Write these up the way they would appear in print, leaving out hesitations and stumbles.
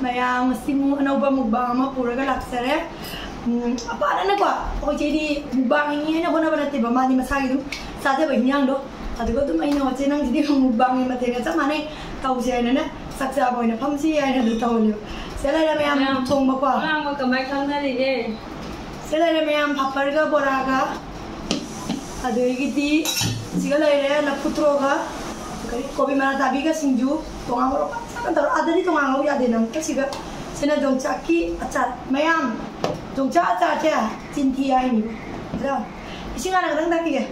mayam simu anauba mukbang ama puraga laksare apa na kwa o jadi mukbang ini na bona bana tiba mani masagi dum sate ba hinyang do adugo dum ai no che nang jadi mukbang ni mate ga chamane tau se na saksa boina phamsi ai na du tau le sela la mayam thong ba kwa ang ka mai khang na ri ge sela la mayam papar ga bora ga adegi di sigala ire la putro ga kopi mana tabi ga singju tongang ro kan tar ada di tongang ro ya de nam ka siga sena dong chaki acha mayam dong cha acha cha chin thi ai ni ra isinga na dang taki ge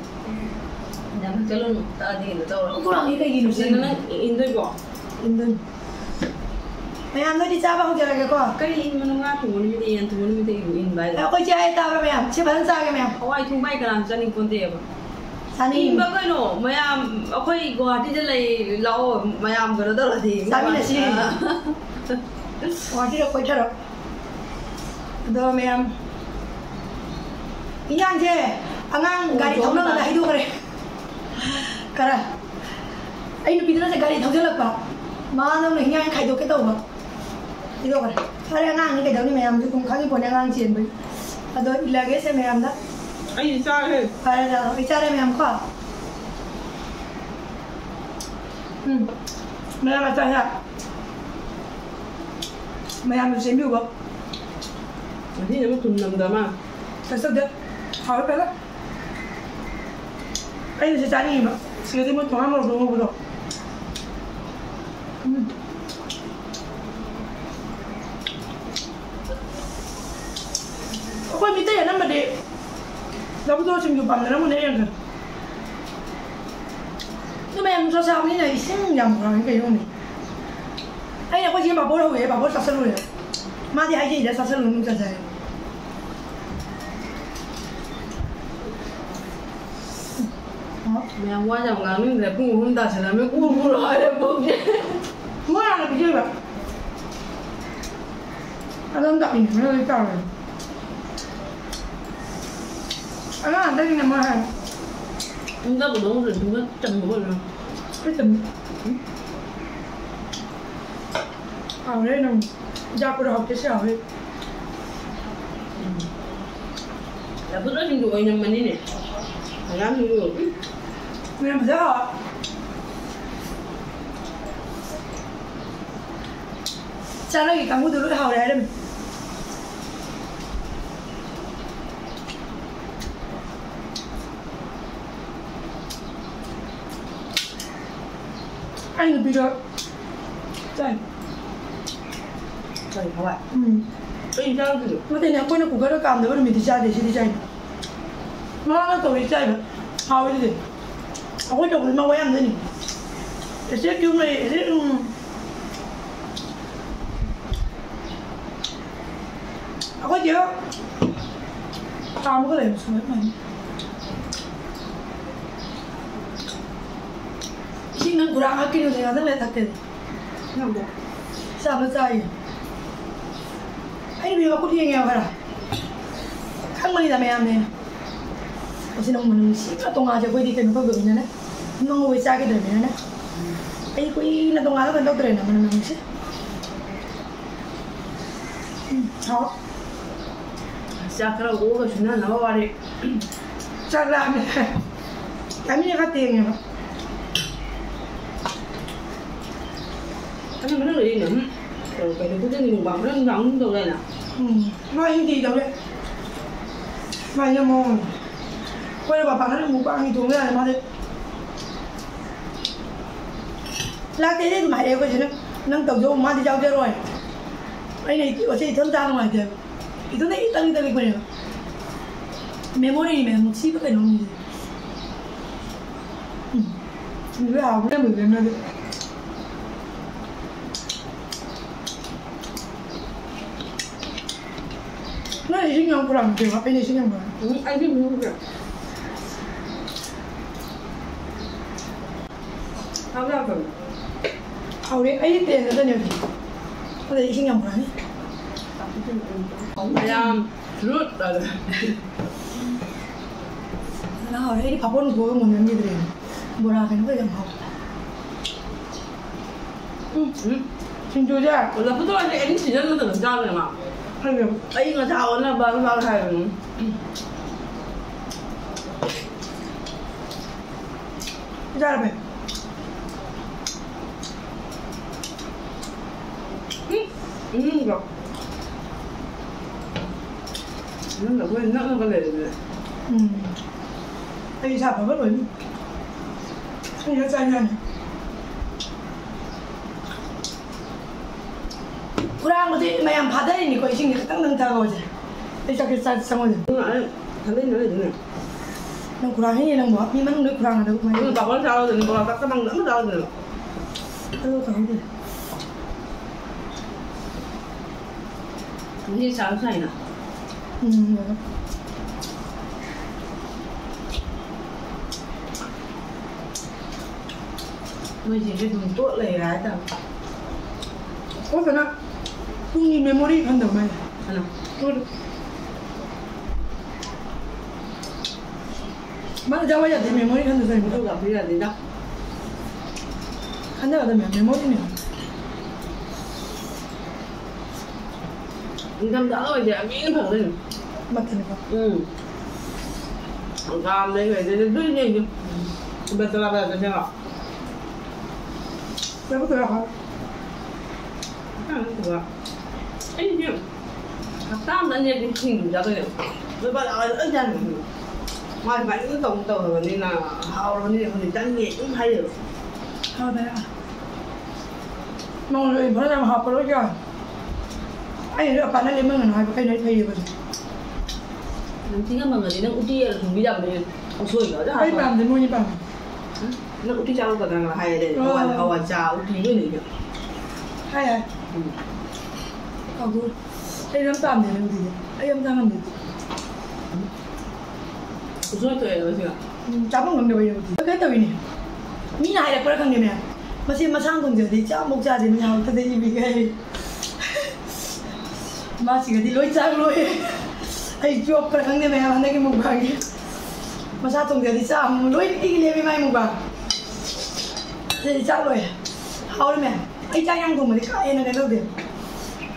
nam chalon ta di no to ko lang ni gi lu sen na indoi bo indon mayam no di cha ba ho jara ge ko kai in manu nga thu ni mi de yan thu ni mi de in bai ko cha ai ta ba mayam che ban sa ge mayam awai thu bai ka ram chaning kon de ba sani in ba kai no mayam akoi guwahati de lai lao mayam ga da di sami na si guwahati ro koi tharo do mayam inyang je angang gari thong na hai du kare kara ai nu pidra se gari thong jala pa ma no ne hiang khai do ke to ba ido kare are angang ni ke dau ni mayam ju kum khagi pone angang chen bai ado ilage se mayam da ai cha he para ra bichare mayam kha mayam acha ya mayam se mi ba ni ne mo tun nam da ma thật sự được hỏi phải lắm anh sẽ trái gì mà xưa thì mới thoáng một đồ rồi ôi mình thấy là nó mà để giống tôi chừng chụp bằng nó muốn để em rồi nhưng mà em cho sao như này xin nhầm rồi cái gì này anh là có gì bảo bố đâu vậy bảo bố sắp sửa rồi mà thì hay gì để sắp sửa luôn cho trời mẹ qua nhà ngang mình là cũng không đặt sẽ là mấy cú cú rồi đấy bụng chứ mua là cái gì vậy anh không đặt mình nó lấy cao rồi anh nói đây là mua hàng chúng ta đúng rồi chúng ta chầm một rồi cái chầm ở đây nằm ra cô học cái sao đấy là bữa đó mình đuổi nhầm mình đi nè làm gì được mình làm sao cha nó gì cả mua từ lúc học đấy đây anh được bây giờ trời trời các bạn bây giờ thì nó tên là quên nó cũng có cảm thấy mình thì chơi nó tuổi đi chơi mà học cái gì học cái chồng mà quen thế nhỉ để xếp chung này xếp học cái gì đó tao mới có thể xuống này xin ngân của đang ở kia thì nó rất là thật tiền sao nó chơi anh bây giờ có đi nghèo hay là không mấy là mẹ em này xin ông mình xí là tonga cho quay đi tìm có gừng này nó ngồi xa cái đời này nè ấy quay là tonga nó cần đâu trời nào mình xí đó xa cái đầu của chúng nó vào đi chắc làm này cái này có tiền nhỉ cái nó đi nữa rồi cái nó cái dùng bằng nó nóng đâu đây nè nói gì đâu đấy vài năm mòn quay vào bằng nó ngủ bằng thì thùng cái này mà đấy lá thế đấy mà đều cái gì đó nâng tàu vô mà thì giao chơi rồi anh này ở trên thân ra ngoài thì itu nih kita kita gimana? Memori nih, memori pakai nong ini. Ini apa nih begini? Nah ini yang kurang tuh, apa ini yang kurang? Anh biết mua kìa. Không ra rồi. Hầu đấy ấy tiền là nhiều gì? Có thể xin nhầm rồi đấy. Phải rút rồi. Nó hầu đấy đi học con của một nhân như thế, bữa nào phải nói làm học. 진주제. 라푸토한테 애니 지졌는데 괜찮아 막. 하게. 애인가 자원나 봐 하요. 잘해. 이거. nó quên nó có lệ rồi. Đây sao phải mất rồi. Không nhớ sai nha. kurang 어디 마냥 바다이니까 이 신경 딱 넣다가 오지. 이렇게 싸상오지. 달린 노래 듣네. 난 kurang이 는 뭐? 이만 너 kurang하다고 말. 이거 밥을 사러 되는 거랑 딱 딱 너무 잘 되는. 그래도 더운데. 이게 잘 사이나. Mình chỉ biết dùng tuột lề gái tao. Ủa cái nào? Tôi nhìn memory hơn đầu mày. Ano? Mana jauh aja deh memory kan tuh saya. Tôi gặp bây giờ thì đâu? Kan ada memory nih. Năm đỡ rồi giờ nghĩ nó thử lên. Mặt thế này. Làm đây phải để đuôi nhiều chứ. Bây giờ là thế nào? Saya betul ya. Được. Ấy chứ. Tam đã nhận cái hình ra tôi được. Rồi bắt đầu ở dân. Ngoài vậy cứ tổng tờ rồi nên là hao rồi nên còn tránh nhẹ cũng hay được. Hao đấy à? Mong rồi bữa nào học rồi kìa. Anh ấy bạn ấy lên mừng nói cái này thay rồi. Chính là mọi người nó ưu tiên là thùng bia đầm này. Ông xuôi nó rất hay. Cái bàn thì mua như bàn. Nó ưu tiên cho cả là hay đấy. Hầu chào ưu tiên cái này kìa. Hay à? Hầu thôi. Đây làm tạm để làm gì? Anh em đang làm gì? Xuôi tuổi rồi chưa? Cháu không làm được gì. Cái tuổi này. Mỹ này là có khăn gì nè. Mà xem mà sang cùng giờ thì cháu một gia đình nhau tôi thấy gì cái. Mà chỉ cái lối trang lối. Ai chụp cái khăn này mà anh cái mục bảng kia. Mà sao cùng giờ thì sao lối đi lên với mai mục bảng. Thì cháu rồi. Hao đấy mẹ. Ai trang ăn cùng mà cái này đâu được.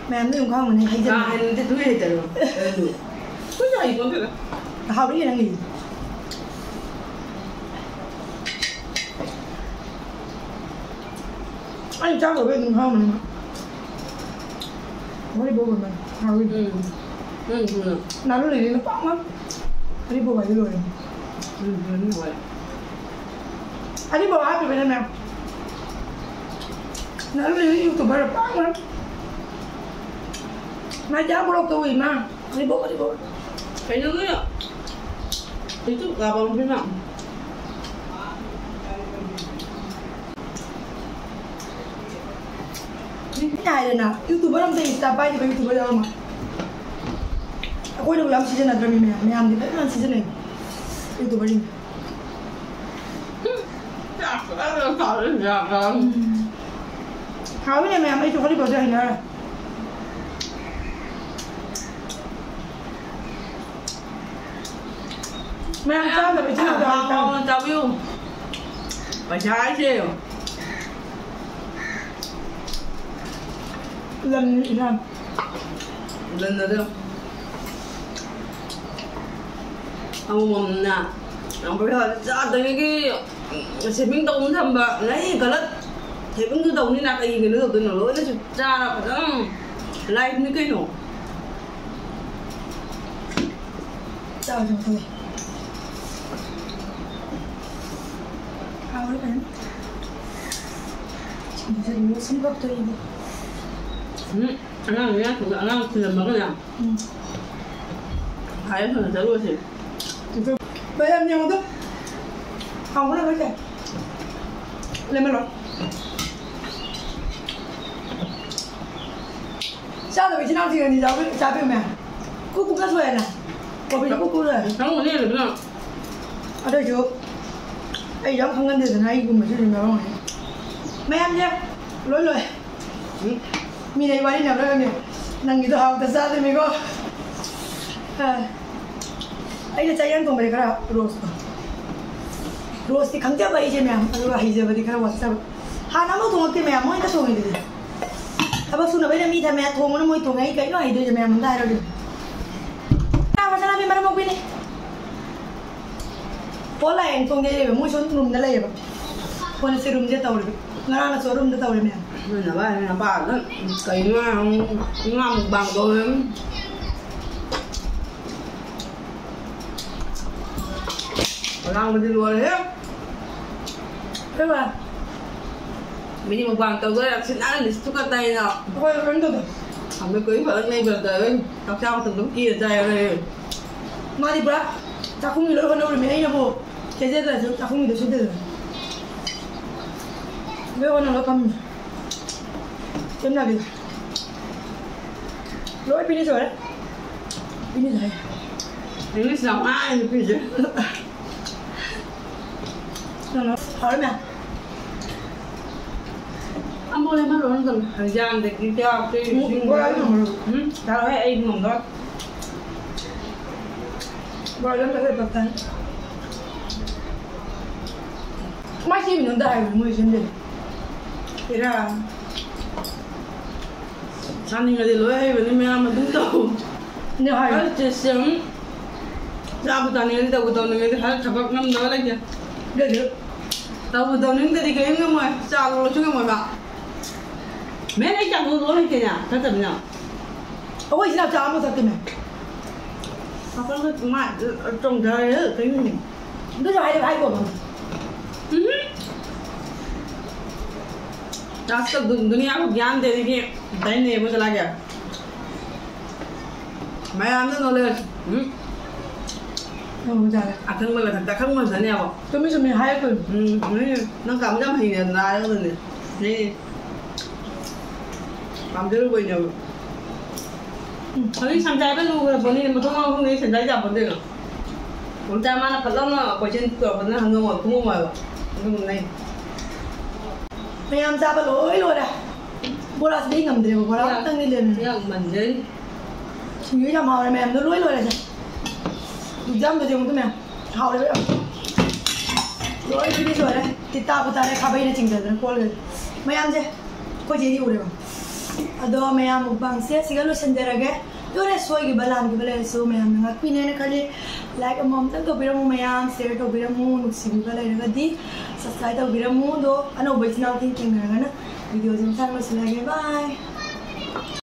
Mẹ ăn được không mà này hay À, anh thấy túi hết rồi. Túi gì cũng được. Hao đấy là nghỉ. Anh cháu ở bên đừng không mà. Mới đi bộ mình. Hao đi. Nào nó lì nó bỏng lắm. Đi bộ vậy rồi. Anh đi bộ áp về bên nào? Nó lì YouTube nó bỏng lắm. Mà cháu blog tôi mà. Đi bộ. Cái nữa ạ. Tí chút gà bông bên nặng. Cái này là nào? YouTube làm gì? Ta bay thì phải YouTube đâu mà. Aku udah season ada meme am di mana season ni? YouTube ni. Dạ, nó khó đến giờ con. Hao ni meme itu kali baca ini lah. Meme sao mà bị chịu rồi? Không, tao biết. Phải trái chứ. Lần gì làm? Lần nữa đâu. Ông nè, ông bây giờ ra tới cái sẽ minh tông thầm bạc lấy cái đất thế vẫn cứ đồng đi nạp cái nữa đầu tiên nó lỗi nó ra là phải like như cái nổ. Chào chào thôi. Hao đấy em. Chỉ giờ nó xin gấp thôi đi. Anh đang nhá, anh đang tìm mà cái nào? Hay hơn là luôn thì. Bây em nhiều tức. Không có đâu cái lên mà rồi. Sao rồi chị nào thì đi giáo với mẹ. Cô cũng đã rồi nè. Có bị cô rồi. Không có nghe được nữa. Ở đây chú. Ai giống không ngân thì hay cùng mà chứ đừng nói. Mẹ em nhé. Lỗi rồi. Mi này qua đi nào đó em nhỉ. Nàng nghĩ tôi học thật ra thì mình có. Đây là trái ăn cùng với cái nào rose. Rose thì khẳng chắc vậy chứ mẹ. Rồi hay giờ vậy cái nào WhatsApp. Hà nó mới thùng cái mẹ mới cái thùng này đi. pi thà mẹ thùng nó môi thùng ấy cái nó hay tôi mẹ muốn thay đâu được sao mà sao làm mà nó mông pin đi phố lại anh thùng cái môi xuống room đó lấy vậy phố nó sẽ room cho tàu được ngã là số room cho tàu được mẹ nên là bà đó cái nó một bằng rồi làm cái gì luôn hết thế mà bây giờ một bằng tàu cái xin ăn thì chúc cái tay nào thôi rắn tôi không biết cưới vợ này vừa tới học sao từng lúc kia dài rồi mà đi bra ta không nghĩ lỗi hơn đâu rồi mẹ đâu bộ cái gì là ta không nghĩ được số tiền với con nào nó cầm chấm nào đi lỗi pin đi rồi đấy pin đi rồi những cái sao ai thì gì nó hỏi mẹ anh bố lên bắt luôn cần thời gian để đi theo cái ta nói anh ngủ đó rồi lên cái bậc thang mai khi mình đợi người trên đỉnh thế là sao nên người lối hay vậy mà đứng đầu nếu hay ở trên sớm ra buổi tối này tao này thì hết thằng bác năm đó lên kìa được tao buổi tối này thì cái người mà sao luôn chúng người bảo mẹ ấy chẳng có lối kìa nhá thật nhỉ ông ấy nào cháo một thật tiền này sao có cái mãi trong trời ấy cái gì cứ cho hai của mình जास्त दुनिया को ज्ञान दे दी कि नहीं नहीं वो चला गया मैं आंदे नॉलेज dạ अखंग में लगता अखंग में जाने आओ tôi mới dùng hai cái नहीं nó cảm giác hình là ra đó rồi này làm chứ bây giờ thấy sang trai cái lu cái này mà không nghĩ sang trai 잡 vấn đề nào con trai mà nó phải lo nó có trên cửa vẫn là hàng ngồi không ngồi nhưng này mày làm sao mà lỗi rồi à bố là đi ngầm đều bố là tăng đi liền mình đấy suy nghĩ trong hào này mẹ nó lỗi rồi này được dám được dùng tôi mẹ hào đấy vậy lỗi đi rồi đấy thì tao của ta đây khá bây giờ chỉnh được cô rồi mày ăn chứ có gì đi udah ado mày ăn một bằng xe xí cái lúc sinh ra cái tôi này xoay cái balan cái balan số mày ăn ngắt pin này khali like mom tăng tao bilang mày ăn share tao bilang mu nụ xí cái này cái đi subscribe tao bilang mu do ano bây giờ nào tin tiếng người na video chúng ta mới sẽ lại bye